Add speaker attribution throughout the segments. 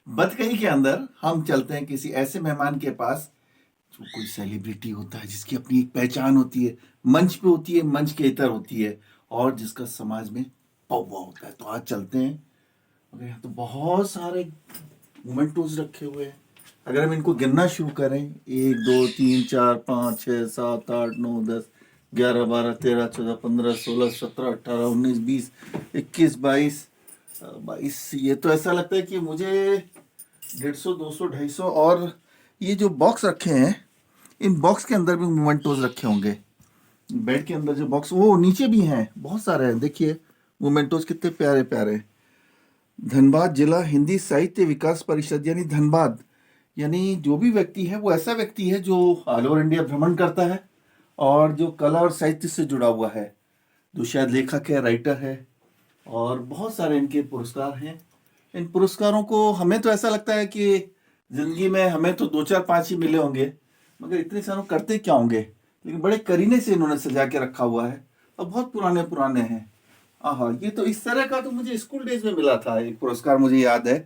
Speaker 1: बतकही के अंदर हम चलते हैं किसी ऐसे मेहमान के पास जो कोई सेलिब्रिटी होता है, जिसकी अपनी एक पहचान होती है, मंच पे होती है, मंच के इतर होती है, और जिसका समाज में पौवा होता है। तो आज चलते हैं, और यहाँ तो बहुत सारे मोमेंटोज रखे हुए हैं। अगर हम इनको गिनना शुरू करें, 1 2 3 4 5 6 7 8 9 10 11 12 13 14 15 16 17 18 19 20 21 22 ये तो ऐसा लगता है कि मुझे 150 200 250 और ये जो बॉक्स रखे हैं, इन बॉक्स के अंदर भी मोमेंटोज रखे होंगे। बेड के अंदर जो बॉक्स, वो नीचे भी हैं, बहुत सारे हैं। देखिए मोमेंटोज कितने प्यारे प्यारे। धनबाद जिला हिंदी साहित्य विकास परिषद यानी धनबाद, यानी जो भी व्यक्ति है वो ऐसा व्यक्ति है जो ऑल ओवर इंडिया भ्रमण करता है और जो कला और साहित्य से जुड़ा हुआ है, जो शायद लेखक है, राइटर है, और बहुत सारे इनके पुरस्कार हैं। इन पुरस्कारों को हमें तो ऐसा लगता है कि जिंदगी में हमें तो 2 4 5 ही मिले होंगे, मगर इतने सारों करते क्या होंगे। लेकिन बड़े करीने से इन्होंने सजा के रखा हुआ है और बहुत पुराने पुराने हैं। हाँ, ये तो इस तरह का तो मुझे स्कूल डेज में मिला था, एक पुरस्कार मुझे याद है।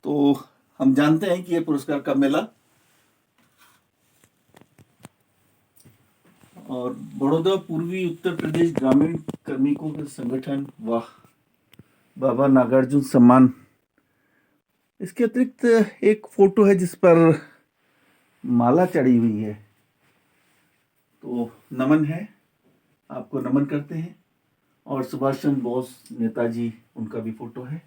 Speaker 1: तो हम जानते हैं कि ये पुरस्कार कब मिला। और बड़ौदा पूर्वी उत्तर प्रदेश ग्रामीण कार्मिकों के संगठन, वाह, बाबा नागार्जुन सम्मान। इसके अतिरिक्त एक फोटो है जिस पर माला चढ़ी हुई है, तो नमन है, आपको नमन करते हैं। और सुभाष चंद्र बोस नेताजी, उनका भी फोटो है।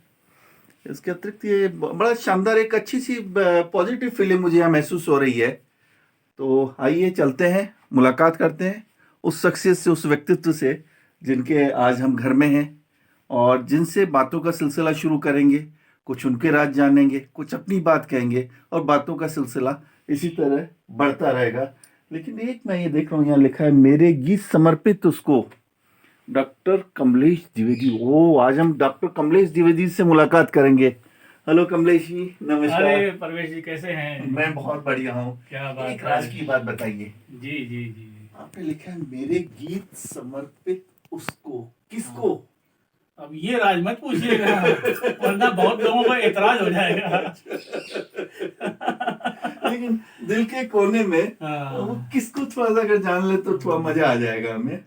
Speaker 1: इसके अतिरिक्त ये बड़ा शानदार, एक अच्छी सी पॉजिटिव फीलिंग मुझे यहाँ महसूस हो रही है। तो आइए चलते हैं, मुलाकात करते हैं उस शख्सियत से, उस व्यक्तित्व से जिनके आज हम घर में हैं, और जिनसे बातों का सिलसिला शुरू करेंगे। कुछ उनके राज जानेंगे, कुछ अपनी बात कहेंगे, और बातों का सिलसिला इसी तरह बढ़ता रहेगा। लेकिन एक मैं ये देख रहा हूँ, यहाँ लिखा है मेरे गीत समर्पित उसको, डॉक्टर कमलेश द्विवेदी। ओ, आज हम डॉक्टर कमलेश द्विवेदी से मुलाकात करेंगे। हेलो कमलेश जी, नमस्कार।
Speaker 2: अरे परवेश जी, कैसे हैं?
Speaker 1: मैं बहुत बढ़िया हूँ।
Speaker 2: क्या बात
Speaker 1: एक
Speaker 2: है।
Speaker 1: राज की बात बताइए।
Speaker 2: जी जी जी।
Speaker 1: आपने लिखा है मेरे गीत समर्पित उसको, किसको?
Speaker 2: अब ये राज मत पूछिएगा, वरना बहुत लोगों को एतराज हो जाएगा।
Speaker 1: लेकिन दिल के कोने में वो किसको थोड़ा सा अगर जान ले तो थोड़ा मजा आ जाएगा हमें।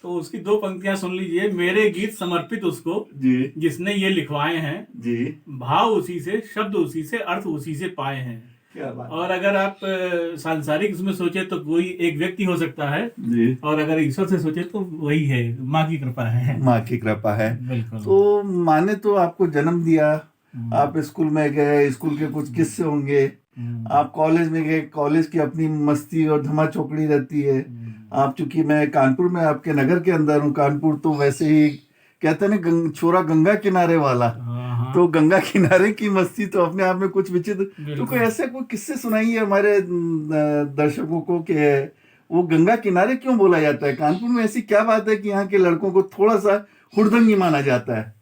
Speaker 2: तो उसकी 2 पंक्तियां सुन लीजिए। मेरे गीत समर्पित उसको,
Speaker 1: जी,
Speaker 2: जिसने ये लिखवाए हैं,
Speaker 1: जी,
Speaker 2: भाव उसी से, शब्द उसी से, अर्थ उसी से पाए हैं।
Speaker 1: क्या बात।
Speaker 2: और अगर आप सांसारिक इसमें सोचे तो कोई एक व्यक्ति हो सकता है
Speaker 1: जी,
Speaker 2: और अगर ईश्वर से सोचे तो वही है, माँ की कृपा है।
Speaker 1: माँ की कृपा है।
Speaker 2: बिल्कुल।
Speaker 1: तो माँ ने तो आपको जन्म दिया, आप स्कूल में गए, स्कूल के कुछ किस्से होंगे, आप कॉलेज में गए, कॉलेज की अपनी मस्ती और धमा चौकड़ी रहती है। आप, चूंकि मैं कानपुर में आपके नगर के अंदर हूँ, कानपुर तो वैसे ही कहते हैं ना छोरा गंगा किनारे वाला, तो गंगा किनारे की मस्ती तो अपने आप में कुछ विचित्र। तो कोई ऐसे कोई किस्से सुनाइए हमारे दर्शकों को कि वो गंगा किनारे क्यों बोला जाता है? कानपुर में ऐसी क्या बात है कि यहाँ के लड़कों को थोड़ा सा हुड़दंगी माना जाता है?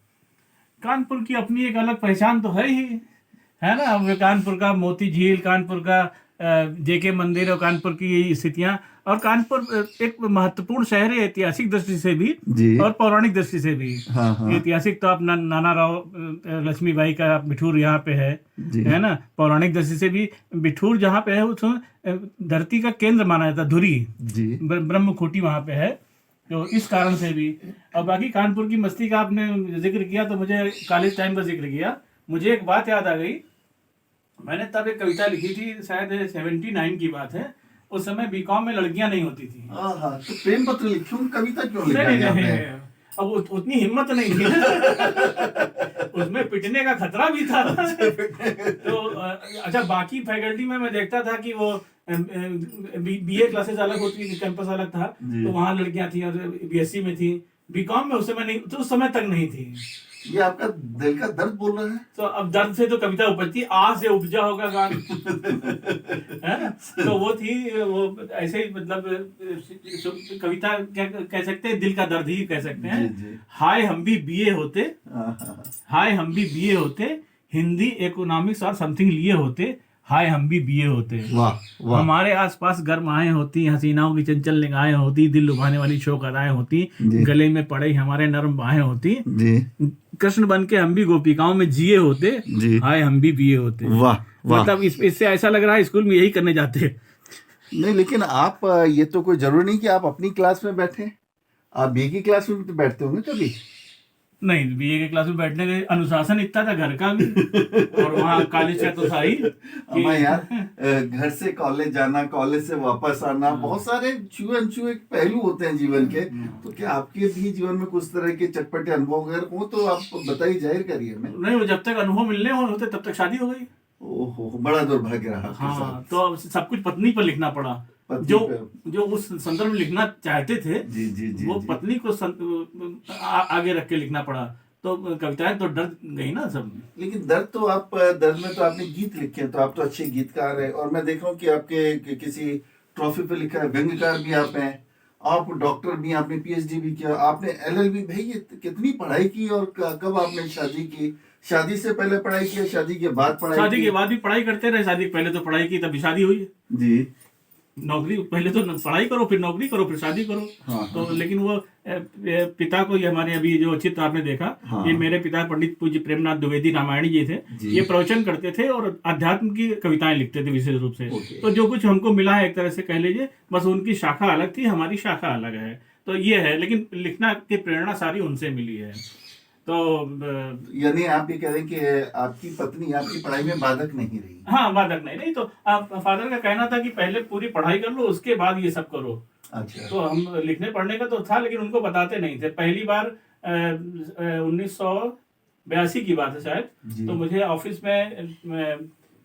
Speaker 2: कानपुर की अपनी एक अलग पहचान तो है ही, है ना। अब कानपुर का मोती झील, कानपुर का जेके मंदिर, और कानपुर की स्थितियां, और कानपुर एक महत्वपूर्ण शहर है ऐतिहासिक दृष्टि से भी
Speaker 1: जी,
Speaker 2: और पौराणिक दृष्टि से भी।
Speaker 1: हाँ, हाँ,
Speaker 2: ऐतिहासिक तो अपना नाना राव लक्ष्मीबाई का बिठूर यहाँ पे है
Speaker 1: जी,
Speaker 2: है ना। पौराणिक दृष्टि से भी बिठूर जहाँ पे है उसमें धरती का केंद्र माना जाता है, धुरी,
Speaker 1: जी,
Speaker 2: ब्रह्म खूंटी वहाँ पे है, तो इस कारण से भी। और बाकी कानपुर की मस्ती का आपने जिक्र किया तो मुझे कॉलेज टाइम का जिक्र किया, मुझे एक बात याद आ गई। मैंने तब एक कविता लिखी थी, शायद 79 की बात है। उस समय बीकॉम में लड़कियां नहीं होती थी।
Speaker 1: हाँ, तो प्रेम पत्र लिखूं, कविता क्यों
Speaker 2: नहीं
Speaker 1: लिखा
Speaker 2: नहीं,
Speaker 1: आपने?
Speaker 2: अब उतनी हिम्मत नहीं थी। उसमें पिटने का खतरा भी था। तो अच्छा, बाकी फैकल्टी में मैं देखता था कि वो बीए क्लासेस अलग होती थी, कैंपस अलग था, तो वहां लड़कियां थी और बीएससी में थी। बीकॉम में उस समय नहीं, तो उस समय तक नहीं थी।
Speaker 1: ये आपका दिल का दर्द बोल रहा है?
Speaker 2: तो अब दर्द से तो कविता उपजती, आ से उपजा होगा गान। है ना। तो वो थी, वो ऐसे ही, मतलब कविता क्या कह सकते हैं, दिल का दर्द ही कह सकते हैं।
Speaker 1: जी, जी।
Speaker 2: हाय हम भी बीए होते,
Speaker 1: हाँ, हाँ,
Speaker 2: हाय हम भी बीए होते, हिंदी इकोनॉमिक्स और समथिंग लिए होते, हाय हम भी बीए होते।
Speaker 1: वाह वाह
Speaker 2: हमारे आसपास गर्म आए होती, हसीनाओं की चंचल निगाहें होती, दिल लुभाने वाली शोक अदाएं होती,
Speaker 1: जी
Speaker 2: गले में पड़े हमारे नरम बाहें होती,
Speaker 1: जी
Speaker 2: कृष्ण बन के हम भी गोपिकाओं में जिए होते,
Speaker 1: जी
Speaker 2: हाय हम भी बीए होते।
Speaker 1: वाह वाह
Speaker 2: मतलब इससे ऐसा लग रहा है स्कूल में यही करने जाते।
Speaker 1: नहीं लेकिन आप ये तो कोई जरूरी नहीं कि आप अपनी क्लास में बैठे, आप बी की क्लास में भी तो बैठते होंगे कभी।
Speaker 2: नहीं, बीए के क्लास में बैठने के अनुशासन इतना था घर का भी, और वहाँ कॉलेज का तो था ही
Speaker 1: अम्मा यार घर से कॉलेज जाना, कॉलेज से वापस आना, बहुत सारे छुए अनछुए पहलू होते हैं जीवन के। तो क्या आपके भी जीवन में कुछ तरह के चटपटे अनुभव अगर हो तो आप बताइए, जाहिर करिए। मैं
Speaker 2: नहीं, वो जब तक अनुभव मिलने होते तब तक शादी हो गई।
Speaker 1: ओहो, बड़ा दुर्भाग्य रहा आपके
Speaker 2: हाँ,
Speaker 1: साथ।
Speaker 2: तो अब सब कुछ पत्नी पर लिखना पड़ा।
Speaker 1: पत्नी
Speaker 2: जो
Speaker 1: पे।
Speaker 2: जो उस संदर्भ में लिखना चाहते थे,
Speaker 1: जी जी जी
Speaker 2: वो
Speaker 1: जी।
Speaker 2: पत्नी को आगे रख के लिखना पड़ा। तो कविताएं तो डर गई ना सब।
Speaker 1: लेकिन दर्द में तो आपने गीत लिखे हैं, तो आप तो अच्छे गीतकार हैं। और मैं देख रहा हूँ कि आपके किसी ट्रॉफी पे लिखा है व्यंग्यकार भी आप हैं, आप डॉक्टर भी, आपने पीएचडी भी किया, आपने एलएलबी। भाई ये कितनी पढ़ाई की, और कब आपने शादी की? शादी से पहले पढ़ाई की या शादी के बाद पढ़ाई
Speaker 2: शादी
Speaker 1: की?
Speaker 2: के बाद भी पढ़ाई करते रहे, शादी के पहले तो पढ़ाई की, तभी शादी हुई।
Speaker 1: जी
Speaker 2: नौकरी पहले तो पढ़ाई करो, फिर नौकरी करो, फिर शादी करो।
Speaker 1: हाँ
Speaker 2: तो
Speaker 1: हाँ
Speaker 2: लेकिन वो पिता को, ये हमारे अभी जो चित्र आपने देखा,
Speaker 1: हाँ।
Speaker 2: ये मेरे पिता पंडित पूज्य प्रेमनाथ द्विवेदी रामायणी जी थे।
Speaker 1: जी।
Speaker 2: ये प्रवचन करते थे और अध्यात्म की कविताएं लिखते थे विशेष रूप से।
Speaker 1: ओके।
Speaker 2: तो जो कुछ हमको मिला है एक तरह से कह लीजिए, बस उनकी शाखा अलग थी, हमारी शाखा अलग है। तो ये है, लेकिन लिखना की प्रेरणा सारी उनसे मिली है। तो
Speaker 1: यानी आप ये कह रहे हैं कि आपकी पत्नी आपकी पढ़ाई में बाधक नहीं रही?
Speaker 2: हाँ, बाधक नहीं तो फादर का कहना था कि पहले पूरी पढ़ाई कर लो, उसके बाद ये सब करो।
Speaker 1: अच्छा।
Speaker 2: तो हम लिखने पढ़ने का तो था, लेकिन उनको बताते नहीं थे। पहली बार 1982 की बात है शायद,
Speaker 1: जी।
Speaker 2: तो मुझे ऑफिस में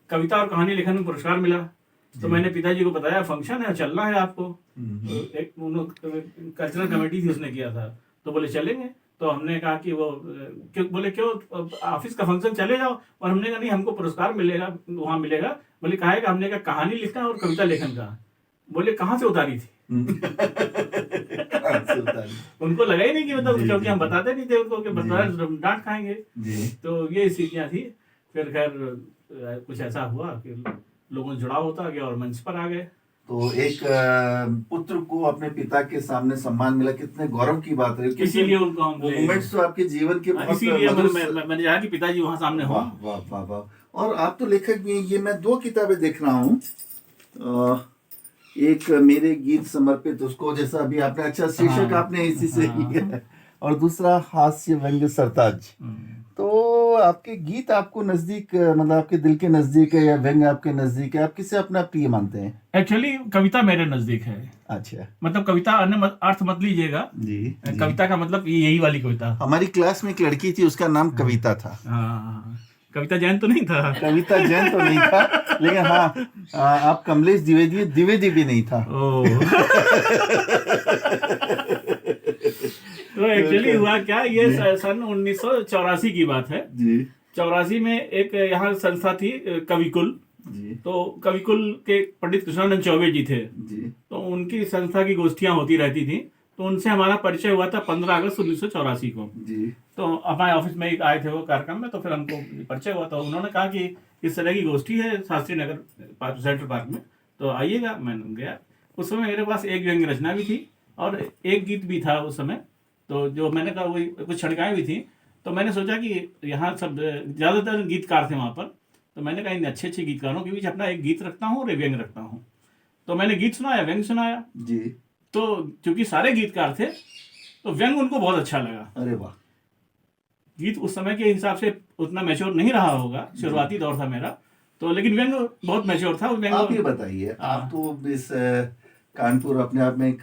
Speaker 2: कविता और कहानी लेखन में पुरस्कार मिला। तो मैंने पिताजी को बताया फंक्शन है, चलना है आपको। तो एक कल्चरल कमेटी थी, उसने किया था। तो बोले चलेंगे। तो हमने कहा कि वो क्यों ऑफिस का फंक्शन चले जाओ। और हमने कहा नहीं, हमको पुरस्कार मिलेगा, वहां मिलेगा। बोले कहा है कि हमने कहा कहानी लिखना और कविता लेखन का। बोले कहाँ से उतारी थी? उनको लगा ही नहीं कि मतलब, क्योंकि हम बताते नहीं थे उनको कि बताया तो डांट खाएंगे। तो ये स्थितियां थी। फिर खैर कुछ ऐसा हुआ कि लोगों से जुड़ाव होता गया और मंच पर आ गए।
Speaker 1: तो एक पुत्र को अपने पिता के सामने सम्मान मिला, कितने गौरव की बात है।
Speaker 2: इसीलिए उनको हम
Speaker 1: मोमेंट्स तो आपके जीवन के बहुत
Speaker 2: इसीलिए
Speaker 1: मधुर
Speaker 2: मैंने कहा कि पिताजी वहां सामने हो।
Speaker 1: वाह वाह वाह वाह। और आप तो लेखक भी हैं। ये मैं 2 किताबें देख रहा हूँ, एक मेरे गीत समर्पित, उसको जैसा अभी आपने अच्छा शीर्षक आपने इसी से लिया है, और दूसरा हास्य व्यंग्य सरताज। तो आपके गीत आपको नजदीक, मतलब आपके दिल के नजदीक है, या व्यंग्य आपके नजदीक है? आप किसे अपना प्रिय मानते हैं?
Speaker 2: एक्चुअली कविता मेरे नजदीक है।
Speaker 1: अच्छा।
Speaker 2: मतलब कविता अन्य अर्थ मत लीजिएगा
Speaker 1: जी।
Speaker 2: कविता का मतलब यही वाली कविता।
Speaker 1: हमारी क्लास में एक लड़की थी, उसका नाम कविता था।
Speaker 2: हाँ, कविता जैन तो नहीं था।
Speaker 1: कविता जैन तो नहीं था, लेकिन हाँ आप कमलेश द्विवेदी भी नहीं था।
Speaker 2: तो एक्चुअली हुआ क्या, ये सन 1984 की बात है
Speaker 1: जी।
Speaker 2: 84 में एक यहाँ संस्था थी कविकुल
Speaker 1: जी।
Speaker 2: तो कविकुल के पंडित कृष्णानंद चौबे जी थे
Speaker 1: जी।
Speaker 2: तो उनकी संस्था की गोष्ठियां होती रहती थी। तो उनसे हमारा परिचय हुआ था 15 अगस्त 1984 को।
Speaker 1: जी।
Speaker 2: तो हमारे ऑफिस में एक आए थे वो कार्यक्रम में, तो फिर हमको परिचय हुआ। तो उन्होंने कहा कि इस तरह की गोष्ठी है शास्त्री नगर सेंट्रल पार्क में, तो आइएगा। मैंने गया। उस समय मेरे पास एक व्यंग्य रचना भी थी और एक गीत भी था उस समय। तो जो मैंने कहा वही कुछ छड़काएँ भी थी। तो मैंने सोचा कि यहाँ सब ज़्यादातर गीतकार थे वहाँ पर। तो मैंने कहा इन अच्छे अच्छे गीतकारों के बीच अपना एक गीत रखता हूँ और एक व्यंग्य रखता हूँ। तो मैंने गीत सुनाया, व्यंग्य सुनाया।
Speaker 1: जी।
Speaker 2: तो चूंकि सारे गीतकार थे तो व्यंग्य उनको बहुत अच्छा लगा।
Speaker 1: अरे वाह।
Speaker 2: गीत उस समय के हिसाब से उतना मैच्योर नहीं रहा होगा, शुरुआती दौर था मेरा तो, लेकिन व्यंग्य बहुत मैच्योर था।
Speaker 1: आप ये बताइए, आप तो इस कानपुर अपने आप में एक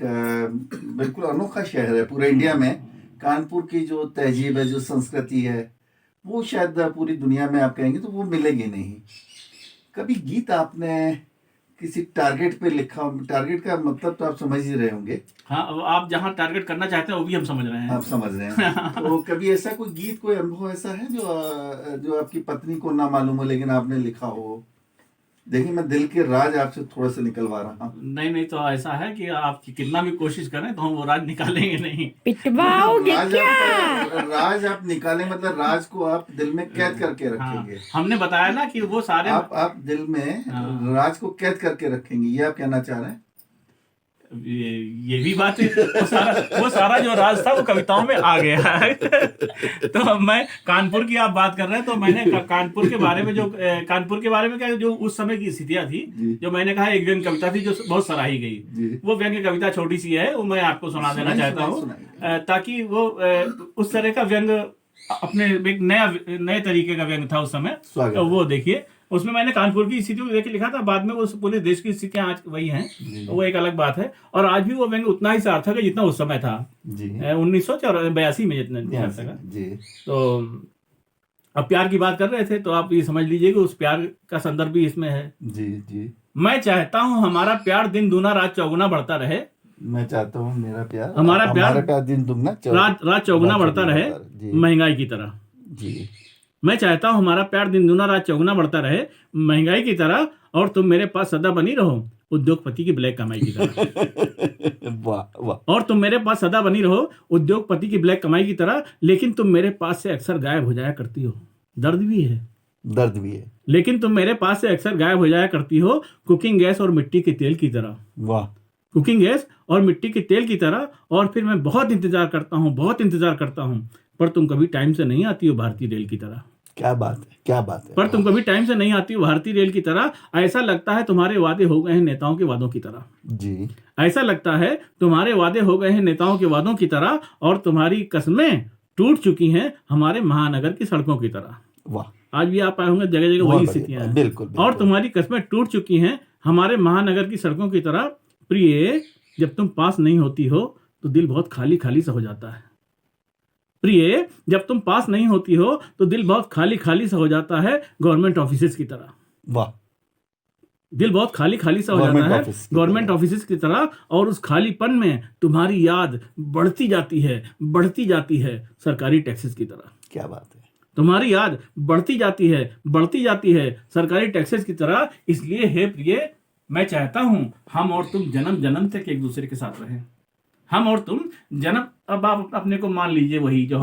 Speaker 1: बिल्कुल अनोखा शहर है पूरे इंडिया में। कानपुर की जो तहजीब है, जो संस्कृति है, वो शायद पूरी दुनिया में आप कहेंगे तो वो मिलेगी नहीं। कभी गीत आपने किसी टारगेट पे लिखा? टारगेट का मतलब तो आप समझ ही रहे होंगे।
Speaker 2: हाँ, आप जहाँ टारगेट करना चाहते हैं वो भी हम समझ रहे हैं।
Speaker 1: आप समझ रहे हैं। तो कभी ऐसा कोई गीत, कोई अनुभव ऐसा है जो आपकी पत्नी को ना मालूम हो लेकिन आपने लिखा हो? देखिए मैं दिल के राज आपसे थोड़ा सा निकलवा रहा हूँ।
Speaker 2: नहीं नहीं, तो ऐसा है कि आप कितना भी कोशिश करें तो हम वो राज निकालेंगे नहीं।
Speaker 3: पिटवाओगे
Speaker 1: राज
Speaker 3: क्या?
Speaker 1: राज आप निकालें मतलब राज को आप दिल में कैद करके
Speaker 2: हाँ,
Speaker 1: रखेंगे।
Speaker 2: हमने बताया ना कि वो सारे
Speaker 1: आप दिल में
Speaker 2: हाँ।
Speaker 1: राज को कैद करके रखेंगे, ये आप कहना चाह रहे हैं?
Speaker 2: ये भी बात है। वो सारा जो राज था वो कविताओं में आ गया है। तो मैं कानपुर की आप बात कर रहे हैं, तो मैंने कानपुर के बारे में कानपुर के बारे में क्या जो उस समय की स्थितियां थी,
Speaker 1: जी।
Speaker 2: जो मैंने कहा एक व्यंग्य कविता थी जो बहुत सराही
Speaker 1: जी।
Speaker 2: गई। वो व्यंग्य कविता छोटी सी है, वो मैं आपको सुना देना चाहता हूँ, ताकि वो उस तरह का व्यंग्य अपने एक नए तरीके का व्यंग्य था उस समय।
Speaker 1: स्वागत
Speaker 2: तो
Speaker 1: है।
Speaker 2: वो देखिए, उसमें मैंने कानपुर की स्थिति को देख के लिखा था। बाद में वो पूरे देश की स्थितियां आज वही हैं, वो एक अलग बात है। और आज भी वो व्यंग्य उतना ही सार्थक है जितना उस समय था,
Speaker 1: जी
Speaker 2: 1982 में जितना सार्थक है।
Speaker 1: जी।
Speaker 2: तो अब प्यार की बात कर रहे थे, तो आप ये समझ लीजिए कि उस प्यार का संदर्भ भी इसमें है।
Speaker 1: जी जी।
Speaker 2: मैं चाहता हूँ हमारा प्यार दिन दूना रात चौगुना बढ़ता रहे।
Speaker 1: मैं चाहता हूँ मेरा प्यार
Speaker 2: हमारा प्यार
Speaker 1: दिन दुगना
Speaker 2: रात चौगुना बढ़ता रहे, महंगाई की तरह।
Speaker 1: जी।
Speaker 2: मैं चाहता हूँ हमारा प्यार दिन दूना रात चौगुना बढ़ता रहे, महंगाई की तरह, और तुम मेरे पास सदा बनी रहो उद्योगपति की ब्लैक कमाई की तरह।
Speaker 1: वाह वाह।
Speaker 2: और तुम मेरे पास सदा बनी रहो उद्योगपति की ब्लैक कमाई की तरह, लेकिन तुम मेरे पास से अक्सर गायब हो जाया करती हो। दर्द भी है,
Speaker 1: दर्द भी है।
Speaker 2: लेकिन तुम मेरे पास से अक्सर गायब हो जाया करती हो कुकिंग गैस और मिट्टी के तेल की तरह।
Speaker 1: वाह।
Speaker 2: कुकिंग गैस और मिट्टी के तेल की तरह। और फिर मैं बहुत इंतजार करता हूँ, बहुत इंतजार करता हूँ, पर तुम कभी टाइम से नहीं आती हो भारतीय रेल की तरह।
Speaker 1: क्या बात है, क्या बात है।
Speaker 2: पर तुम कभी टाइम से नहीं आती हो भारतीय रेल की तरह। ऐसा लगता है तुम्हारे वादे हो गए हैं नेताओं के वादों की तरह।
Speaker 1: जी।
Speaker 2: ऐसा लगता है तुम्हारे वादे हो गए हैं नेताओं के वादों की तरह, और तुम्हारी कस्में टूट चुकी हैं हमारे महानगर की सड़कों की तरह।
Speaker 1: वाह।
Speaker 2: आज भी आप पाए होंगे जगह जगह वही स्थितियां हैं।
Speaker 1: बिल्कुल।
Speaker 2: और तुम्हारी कस्में टूट चुकी हैं हमारे महानगर की सड़कों की तरह। प्रिय, जब तुम पास नहीं होती हो तो दिल बहुत खाली खाली सा हो जाता है। प्रिय, जब तुम पास नहीं होती हो तो दिल बहुत खाली खाली सा हो जाता है, गवर्नमेंट ऑफिसेज की तरह।
Speaker 1: वाह।
Speaker 2: दिल बहुत खाली खाली सा हो जाता है गवर्नमेंट ऑफिसेज की तरह। और उस खालीपन में तुम्हारी याद बढ़ती जाती है सरकारी टैक्सेस की तरह।
Speaker 1: क्या बात है।
Speaker 2: तुम्हारी याद बढ़ती जाती है सरकारी टैक्सेस की तरह। इसलिए हे प्रिय, मैं चाहता हूं हम और तुम जन्म जन्म तक एक दूसरे के साथ रहें। हम और तुम जन्म, अब आप अपने को मान लीजिए वही जो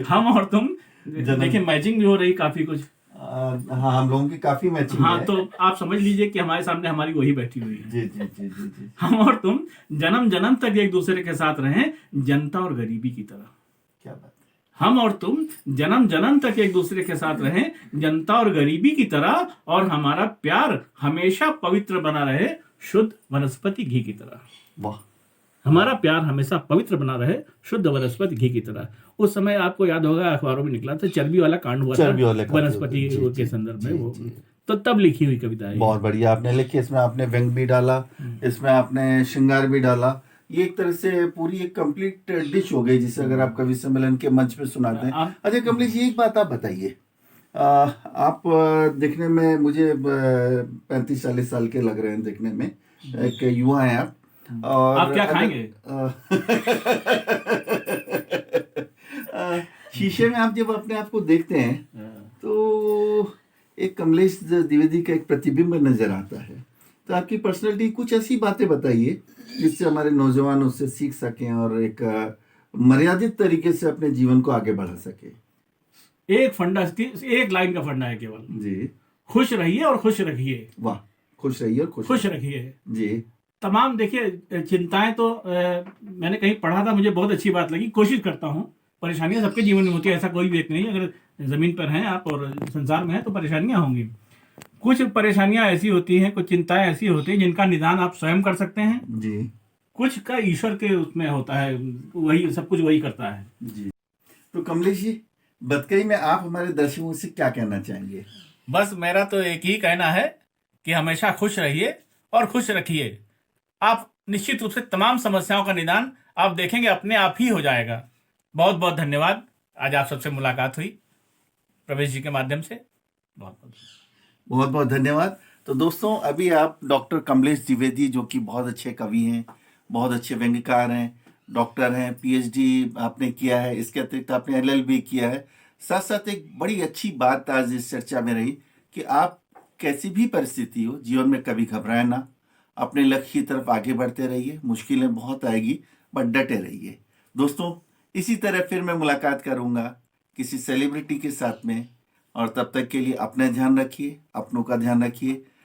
Speaker 2: हम और तुम। देखिए मैचिंग भी हो रही काफी कुछ।
Speaker 1: हाँ, हम लोगों की काफी मैचिंग
Speaker 2: हाँ
Speaker 1: है।
Speaker 2: तो आप समझ लीजिए कि हमारे सामने हमारी वही बैठी हुई है।
Speaker 1: जी जी जी जी जी।
Speaker 2: हम और तुम जन्म जन्म तक एक दूसरे के साथ रहें, जनता और गरीबी की तरह।
Speaker 1: क्या बात है।
Speaker 2: हम और तुम जन्म जन्म तक एक दूसरे के साथ रहें, जनता और गरीबी की तरह। और हमारा प्यार हमेशा पवित्र बना रहे, शुद्ध वनस्पति घी की तरह।
Speaker 1: वाह।
Speaker 2: हमारा प्यार हमेशा पवित्र बना रहे, शुद्ध वनस्पति घी की तरह। उस समय आपको याद होगा अखबारों में निकला था, चर्बी वाला कांड हुआ था वनस्पति के संदर्भ में, वो तो तब लिखी हुई कविता है।
Speaker 1: बहुत बढ़िया आपने लिखी। इसमें आपने व्यंग भी डाला, इसमें आपने श्रृंगार भी डाला। ये एक तरह से पूरी एक कंप्लीट डिश हो गई, जिसे अगर आप कवि सम्मेलन के मंच पे सुनाते हैं। अच्छा कमलेश जी, एक बात आप बताइए। आप देखने में मुझे 35-40 साल के लग रहे हैं देखने में, एक युवा हैं आप। और
Speaker 2: आप क्या खाएंगे?
Speaker 1: शीशे में आप जब अपने आप को देखते हैं तो एक कमलेश द्विवेदी का एक प्रतिबिंब नजर आता है। तो आपकी पर्सनैलिटी कुछ ऐसी बातें बताइए जिससे हमारे नौजवान उससे सीख सकें और एक मर्यादित तरीके से अपने जीवन को आगे बढ़ा सके।
Speaker 2: एक फंडा, एक लाइन का फंडा है केवल
Speaker 1: जी।
Speaker 2: खुश रहिए और खुश रखिए।
Speaker 1: वाह। खुश रहिए और
Speaker 2: खुश रखिए
Speaker 1: जी।
Speaker 2: तमाम देखिए चिंताएं तो मैंने कहीं पढ़ा था, मुझे बहुत अच्छी बात लगी। कोशिश करता हूँ, परेशानियां सबके जीवन में होती है, ऐसा कोई भी एक नहीं। अगर जमीन पर हैं आप और संसार में हैं तो परेशानियां होंगी। कुछ परेशानियां ऐसी होती हैं, कुछ चिंताएं ऐसी होती हैं जिनका निदान आप स्वयं कर सकते हैं
Speaker 1: जी।
Speaker 2: कुछ का ईश्वर के उसमें होता है, वही सब कुछ वही करता है
Speaker 1: जी। तो कमलेश जी, बतकई में आप हमारे दर्शकों से क्या कहना चाहेंगे?
Speaker 2: बस मेरा तो एक ही कहना है कि हमेशा खुश रहिए और खुश रखिए। आप निश्चित रूप से तमाम समस्याओं का निदान आप देखेंगे अपने आप ही हो जाएगा। बहुत बहुत धन्यवाद। आज आप सबसे मुलाकात हुई प्रवेश जी के माध्यम से। बहुत
Speaker 1: बहुत धन्यवाद। तो दोस्तों, अभी आप डॉक्टर कमलेश द्विवेदी, जो कि बहुत अच्छे कवि हैं, बहुत अच्छे व्यंग्यकार हैं, डॉक्टर हैं, पीएचडी आपने किया है, इसके अतिरिक्त आपने LLB किया है। साथ साथ एक बड़ी अच्छी बात आज इस चर्चा में रही कि आप कैसी भी परिस्थिति हो, जीवन में कभी घबराए ना। अपने लक्ष्य की तरफ आगे बढ़ते रहिए। मुश्किलें बहुत आएगी, बट डटे रहिए। दोस्तों, इसी तरह फिर मैं मुलाकात करूंगा किसी सेलिब्रिटी के साथ में, और तब तक के लिए अपना ध्यान रखिए, अपनों का ध्यान रखिए।